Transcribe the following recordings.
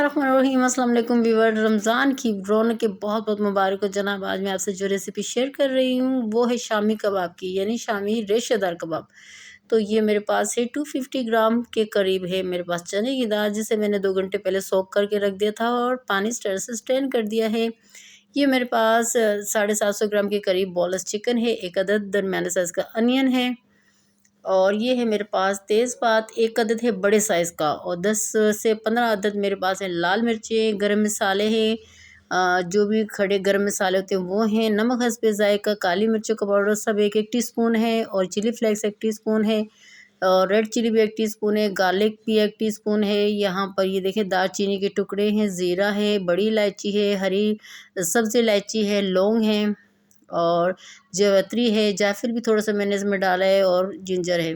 बिस्मिल्लाहिर्रहमानिर्रहीम। अस्सलाम वालेकुम व्यूअर। रमज़ान की रौनक के बहुत बहुत मुबारक हो जनाब। आज मैं आपसे जो रेसिपी शेयर कर रही हूँ वो है शामी कबाब की, यानी शामी रेशेदार कबाब। तो ये मेरे पास है 250 ग्राम के करीब है मेरे पास चने की दाल, जिसे मैंने 2 घंटे पहले सोक करके रख दिया था और पानी से स्ट्रेन कर दिया है। ये मेरे पास 750 ग्राम के करीब बोनलेस चिकन है। एक अदद दरमियाने साइज़ का अनियन है और ये है मेरे पास तेज़पात, एक अदद है बड़े साइज़ का, और 10 से 15 अदद मेरे पास है लाल मिर्चें, गरम मसाले हैं, जो भी खड़े गरम मसाले होते हैं वो हैं, नमक हस्बे ज़ायक़ा, काली मिर्चों का पाउडर सब 1-1 टीस्पून है, और चिली फ्लेक्स 1 टीस्पून है, और रेड चिली भी 1 टीस्पून है, गार्लिक भी 1 टीस्पून है। यहाँ पर ये देखिए दालचीनी के टुकड़े हैं, ज़ीरा है, बड़ी इलायची है, हरी सब्ज़ इलायची है, लौंग है, और जावित्री है, जायफल भी थोड़ा सा मैंने इसमें डाला है, और जिंजर है।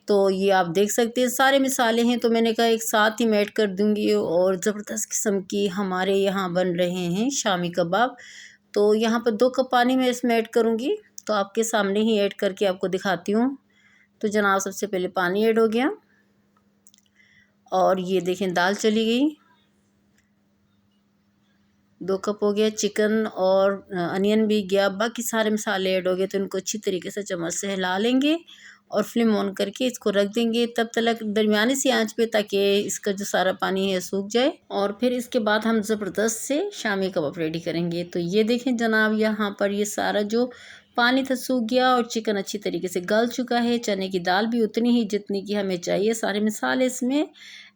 तो ये आप देख सकते हैं सारे मसाले हैं, तो मैंने कहा एक साथ ही मैं ऐड कर दूंगी। और ज़बरदस्त किस्म की हमारे यहाँ बन रहे हैं शामी कबाब। तो यहाँ पर 2 कप पानी मैं इसमें ऐड करूँगी, तो आपके सामने ही ऐड करके आपको दिखाती हूँ। तो जनाब सबसे पहले पानी ऐड हो गया और ये देखें दाल चली गई, 2 कप हो गया, चिकन और अनियन भी गया, बाकी सारे मसाले ऐड हो गए। तो इनको अच्छी तरीके से चम्मच से हिला लेंगे और फ्लेम ऑन करके इसको रख देंगे तब तक दरमियानी सी आंच पे, ताकि इसका जो सारा पानी है सूख जाए। और फिर इसके बाद हम ज़बरदस्त से शामी कबाब रेडी करेंगे। तो ये देखें जनाब, यहाँ पर ये सारा जो पानी था सूख गया और चिकन अच्छी तरीके से गल चुका है, चने की दाल भी उतनी ही जितनी की हमें चाहिए, सारे मसाले इसमें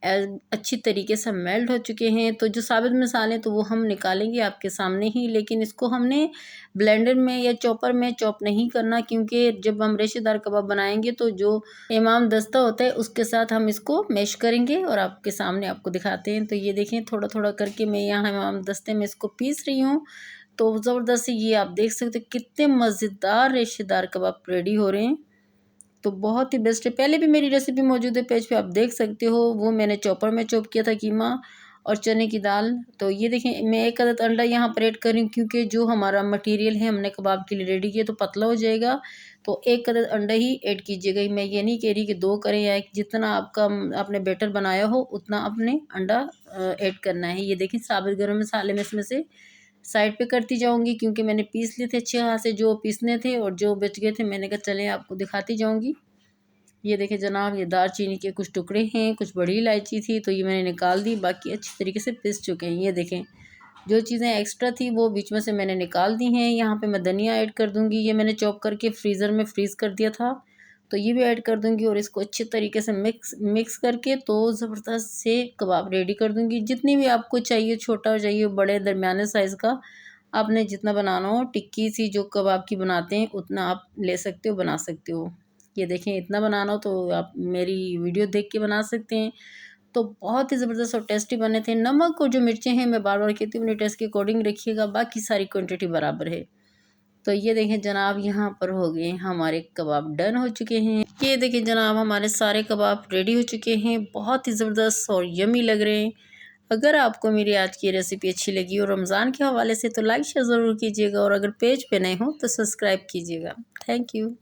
अच्छी तरीके से मेल्ट हो चुके हैं। तो जो साबित मसाले तो वो हम निकालेंगे आपके सामने ही, लेकिन इसको हमने ब्लेंडर में या चॉपर में चॉप नहीं करना, क्योंकि जब हम रेशेदार कबाब बनाएंगे तो जो इमाम दस्ता होता है उसके साथ हम इसको मैश करेंगे और आपके सामने आपको दिखाते हैं। तो ये देखें थोड़ा थोड़ा करके मैं यहाँ इमाम दस्ते में इसको पीस रही हूँ। तो ज़बरदस्त ये आप देख सकते हैं कितने मज़ेदार रेशेदार कबाब रेडी हो रहे हैं। तो बहुत ही बेस्ट है, पहले भी मेरी रेसिपी मौजूद है पेज पे, आप देख सकते हो। वो मैंने चॉपर में चॉप किया था कीमा और चने की दाल। तो ये देखें मैं 1 अदद अंडा यहाँ पर ऐड कर रही हूँ, क्योंकि जो हमारा मटेरियल है हमने कबाब के लिए रेडी किया तो पतला हो जाएगा। तो 1 अदद अंडा ही ऐड कीजिएगा। मैं ये नहीं कह रही कि 2 करें, या जितना आपने बैटर बनाया हो उतना अपने अंडा ऐड करना है। ये देखिए साबित गरम मसाले में इसमें से साइड पे करती जाऊंगी, क्योंकि मैंने पीस लिए थे अच्छे खासे, जो पीसने थे और जो बच गए थे मैंने कहा चलें आपको दिखाती जाऊंगी। ये देखें जनाब, ये दालचीनी के कुछ टुकड़े हैं, कुछ बड़ी इलायची थी तो ये मैंने निकाल दी, बाकी अच्छी तरीके से पिस चुके हैं। ये देखें जो चीज़ें एक्स्ट्रा थी वो बीच में से मैंने निकाल दी हैं। यहाँ पे मैं धनिया ऐड कर दूंगी, ये मैंने चॉप करके फ्रीज़र में फ्रीज़ कर दिया था, तो ये भी ऐड कर दूंगी और इसको अच्छे तरीके से मिक्स करके तो ज़बरदस्त से कबाब रेडी कर दूंगी। जितनी भी आपको चाहिए, छोटा चाहिए, बड़े, दरमियाने साइज़ का, आपने जितना बनाना हो, टिक्की सी जो कबाब की बनाते हैं उतना आप ले सकते हो, बना सकते हो। ये देखें इतना बनाना हो तो आप मेरी वीडियो देख के बना सकते हैं। तो बहुत ही ज़बरदस्त और टेस्टी बने थे। नमक और जो मिर्चें हैं मैं बार बार कहती हूँ अपने टेस्ट के अकॉर्डिंग रखिएगा, बाकी सारी क्वांटिटी बराबर है। तो ये देखें जनाब, यहाँ पर हो गए हमारे कबाब डन हो चुके हैं। ये देखें जनाब, हमारे सारे कबाब रेडी हो चुके हैं, बहुत ही ज़बरदस्त और यमी लग रहे हैं। अगर आपको मेरी आज की रेसिपी अच्छी लगी और रमज़ान के हवाले से, तो लाइक शेयर ज़रूर कीजिएगा, और अगर पेज पे नए हो तो सब्सक्राइब कीजिएगा। Thank you.